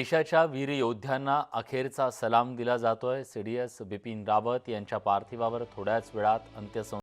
देशाच्या वीर योद्ध्यांना अखेरचा सलाम दिला जातोय। सीडीएस बिपिन रावत यांच्या पार्थिवावर थोड्याच वेळात अंत्यसंस्कार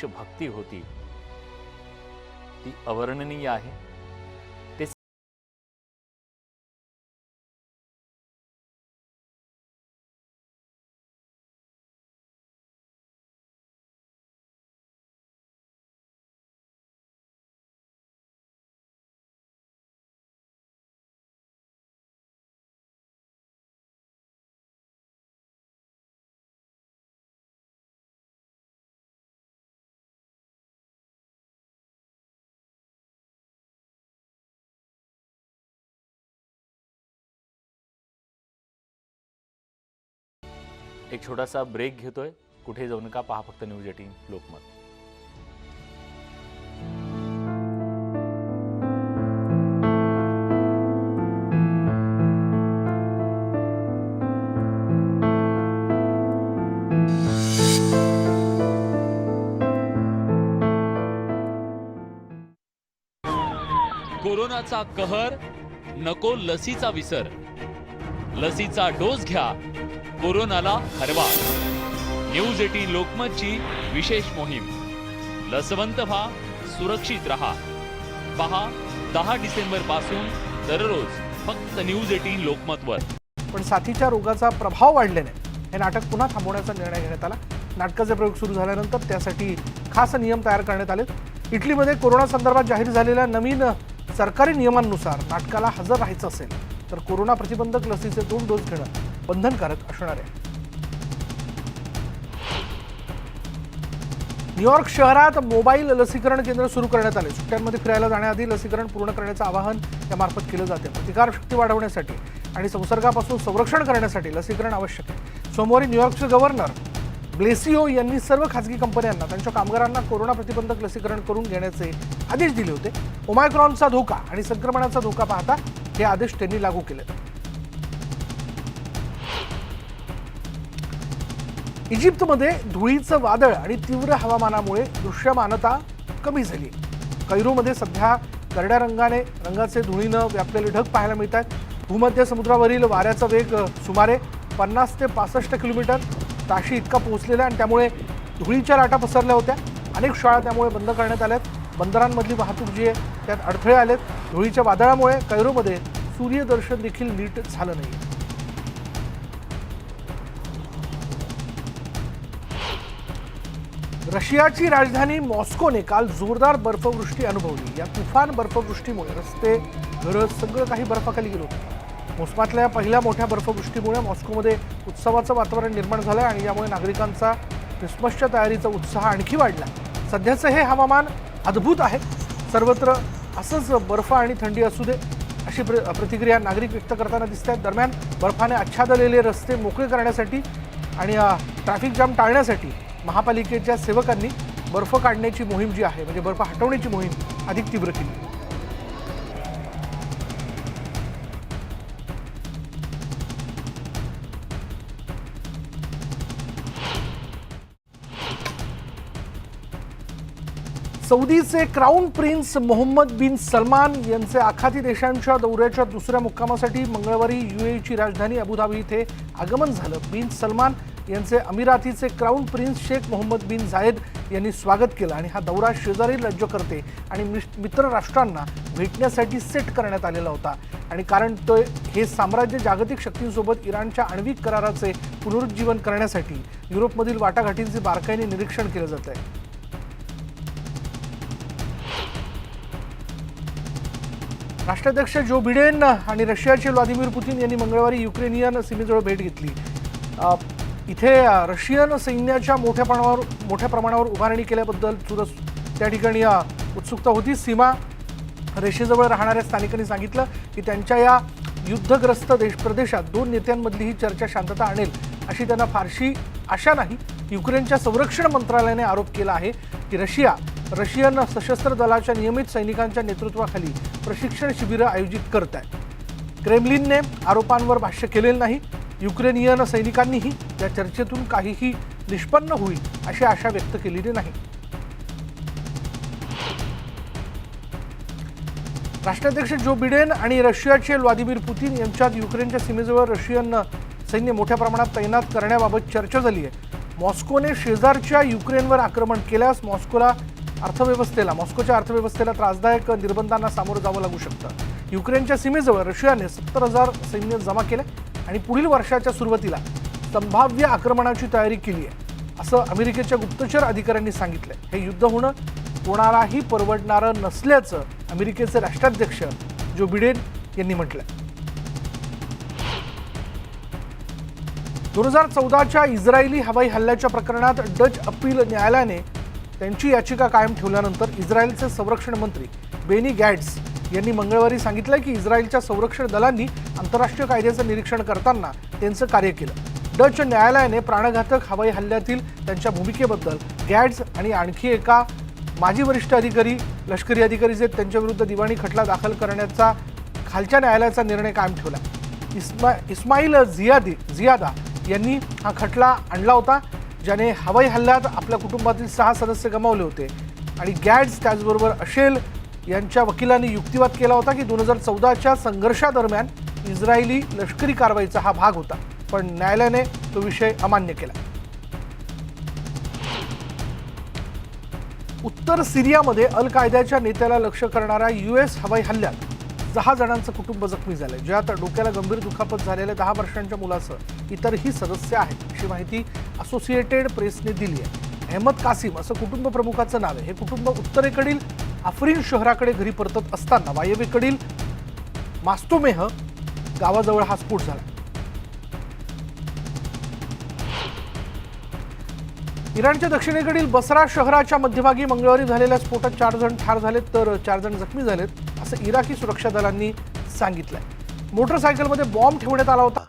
देशभक्ती होती ती अवर्णनीय आहे। ते एक छोटासा ब्रेक घेतोय, कुठे जाऊ नका, पहा फक्त न्यूज 18 लोकमत। कोरोनाचा कहर, नको लसीचा विसर। लसीचा डोस घ्या, कोरोनाला हरवा। न्यूज 18 लोकमतची विशेष मोहीम। लसवंत व्हा, सुरक्षित रहा। पहा 10 डिसेंबर पासून दररोज फक्त न्यूज 18 लोकमतवर। पण साथीच्या रोगाचा प्रभाव वाढल्याने हे नाटक पुन्हा थांबवण्याचा निर्णय घेण्यात आला। नाटकाचे प्रयोग सुरू झाल्यानंतर त्यासाठी खास नियम तयार करण्यात आले। इटलीमध्ये कोरोना संदर्भात जाहीर झालेल्या नवीन सरकारी नियमांनुसार नाटकाला हजर राहायचं असेल तर कोरोना प्रतिबंधक लसीचे 2 डोस घेणं बंधनकारक असणार आहे। न्यूयॉर्क शहरात मोबाईल लसीकरण केंद्र सुरू करण्यात आले। सुट्ट्यांमध्ये फिरायला जाण्याआधी लसीकरण पूर्ण करण्याचं आवाहन यामार्फत केलं जाते। प्रतिकारशक्ती वाढवण्यासाठी आणि संसर्गापासून संरक्षण करण्यासाठी लसीकरण आवश्यक आहे। सोमवारी न्यूयॉर्कचे गव्हर्नर ब्लेसिओ यांनी सर्व खासगी कंपन्यांना त्यांच्या कामगारांना कोरोना प्रतिबंधक लसीकरण करून घेण्याचे आदेश दिले होते। ओमायक्रॉनचा धोका आणि संक्रमणाचा धोका पाहता हे आदेश त्यांनी लागू केले। इजिप्तमध्ये धुळीचं वादळ आणि तीव्र हवामानामुळे दृश्यमानता कमी झाली। कैरोमध्ये सध्या करड्या रंगाचे धुळीनं व्यापलेले ढग पाहायला मिळतात। भूमध्य समुद्रावरील वाऱ्याचा वेग सुमारे 50 ते 65 किलोमीटर ताशी इतका पोहोचलेला आणि त्यामुळे धुळीच्या लाटा पसरल्या होत्या। अनेक शाळा त्यामुळे बंद करण्यात आल्यात। बंदरांमधली वाहतूक जी आहे त्यात अडथळे आलेत। धुळीच्या वादळामुळे कैरोमध्ये सूर्यदर्शन देखील नीट झालं नाही। रशियाची राजधानी मॉस्कोने काल जोरदार बर्फवृष्टी अनुभवली। या तुफान बर्फवृष्टीमुळे रस्ते, घरं सगळं काही बर्फाखाली गेलं होतं। मोसमातल्या पहिल्या मोठ्या बर्फवृष्टीमुळे मॉस्कोमध्ये उत्सवाचं वातावरण निर्माण झालं आणि यामुळे नागरिकांचा क्रिसमसच्या तयारीचा उत्साह आणखी वाढला। सध्याचं हे हवामान अद्भुत आहे। सर्वत्र असंच बर्फ आणि थंडी असू दे अशी प्रतिक्रिया नागरिक व्यक्त करताना दिसतात। दरम्यान बर्फाने आच्छादलेले रस्ते मोकळे करण्यासाठी आणि ट्रॅफिक जाम टाळण्यासाठी महापालिकेच्या सेवकांनी बर्फ काढण्याची मोहीम जी आहे म्हणजे बर्फ हटवण्याची मोहीम अधिक तीव्र केली। सौदीचे क्राऊन प्रिन्स मोहम्मद बिन सलमान यांचे आखाती देशांच्या दौऱ्याच्या दुसऱ्या मुक्कामासाठी मंगळवारी यूएईची राजधानी अबुधाबी येथे आगमन झालं। बिन सलमान यांचे अमिरातीचे क्राऊन प्रिन्स शेख मोहम्मद बिन झायेद यांनी स्वागत केलं आणि हा दौरा शेजारी राज्यकर्ते आणि मित्र राष्ट्रांना भेटण्यासाठी सेट करण्यात आलेला होता आणि कारण तो हे साम्राज्य जागतिक शक्तींसोबत इराणच्या आण्विक कराराचे पुनरुज्जीवन करण्यासाठी युरोपमधील वाटाघाटींचे बारकाईने निरीक्षण केलं जात आहे। राष्ट्राध्यक्ष जो बिडेन आणि रशियाचे व्लादिमीर पुतिन यांनी मंगळवारी युक्रेनियन सीमेजवळ भेट घेतली। इथे रशियन सैन्याच्या मोठ्या प्रमाणावर उभारणी केल्याबद्दल सुद्धा त्या ठिकाणी उत्सुकता होती। सीमा रेषेजवळ राहणाऱ्या स्थानिकांनी सांगितलं की त्यांच्या या युद्धग्रस्त प्रदेशात 2 नेत्यांमधली ही चर्चा शांतता आणेल अशी त्यांना फारशी आशा नाही। युक्रेनच्या संरक्षण मंत्रालयाने आरोप केला आहे की रशियन सशस्त्र दलाच्या नियमित सैनिकांच्या नेतृत्वाखाली प्रशिक्षण शिबिरं आयोजित करत आहे। क्रेमलिनने आरोपांवर भाष्य केलेलं नाही। युक्रेनियन सैनिकांनीही या चर्चेतून काहीही निष्पन्न होईल अशी आशा व्यक्त केलेली नाही। राष्ट्राध्यक्ष जो बिडेन आणि रशियाचे व्लादिमीर पुतिन यांच्यात युक्रेनच्या सीमेजवळ रशियन सैन्य मोठ्या प्रमाणात तैनात करण्याबाबत चर्चा झाली आहे। मॉस्कोने शेजारच्या युक्रेनवर आक्रमण केल्यास मॉस्कोच्या अर्थव्यवस्थेला त्रासदायक निर्बंधांना सामोरं जावं लागू शकतं. युक्रेनच्या सीमेजवळ रशियाने 70,000 सैन्य जमा केले आणि पुढील वर्षाच्या सुरुवातीला संभाव्य आक्रमणाची तयारी केली आहे, असं अमेरिकेच्या गुप्तचर अधिकाऱ्यांनी सांगितलंय. हे युद्ध होणं कोणालाही परवडणारं नसल्याचं अमेरिकेचे राष्ट्राध्यक्ष जो बिडेन यांनी म्हटलंय. 2014च्या इस्रायली हवाई हल्ल्याच्या प्रकरणात डच अपील न्यायालयाने त्यांची याचिका कायम ठेवल्यानंतर इस्रायलचे संरक्षण मंत्री बेनी गॅट्स यांनी मंगळवारी सांगितलं की इस्रायलच्या संरक्षण दलांनी आंतरराष्ट्रीय कायद्याचं निरीक्षण करताना त्यांचं कार्य केलं. डच न्यायालयाने प्राणघातक हवाई हल्ल्यातील त्यांच्या भूमिकेबद्दल गॅट्स आणि आणखी एका माजी वरिष्ठ अधिकारी लष्करी अधिकारी जे त्यांच्याविरुद्ध दिवाणी खटला दाखल करण्याचा खालच्या न्यायालयाचा निर्णय कायम ठेवला. इस्माईल जियादा यांनी हा खटला आणला होता, ज्याने हवाई हल्ल्यात आपल्या कुटुंबातील 6 सदस्य गमावले होते. आणि गॅट्स त्याचबरोबर अशेल यांच्या वकिलांनी युक्तिवाद केला होता की 2014च्या संघर्षादरम्यान इस्रायली लष्करी कारवाईचा हा भाग होता, पण न्यायालयाने तो विषय अमान्य केला. उत्तर सिरियामध्ये अल कायद्याच्या नेत्याला लक्ष्य करणाऱ्या US हवाई हल्ल्यात 10 जणांचं कुटुंब जखमी झालंय, ज्यात डोक्याला गंभीर दुखापत झालेल्या 10 वर्षांच्या मुलासह इतरही सदस्य आहेत, अशी माहिती असोसिएटेड प्रेसने दिली आहे. अहमद कासिम असं कुटुंब प्रमुखाचं नाव आहे. हे कुटुंब उत्तरेकडील आफरीन शहराकडे घरी परतत असताना वायव्येकडील मास्तोमेह गावाजवळ हा स्फोट झाला. इराणच्या दक्षिणेकडील बसरा शहराच्या मध्यभागी मंगळवारी झालेल्या स्फोटात 4 जण ठार झालेत तर 4 जण जखमी झालेत, असं इराकी सुरक्षा दलांनी सांगितलंय. मोटरसायकलमध्ये बॉम्ब ठेवण्यात आला होता.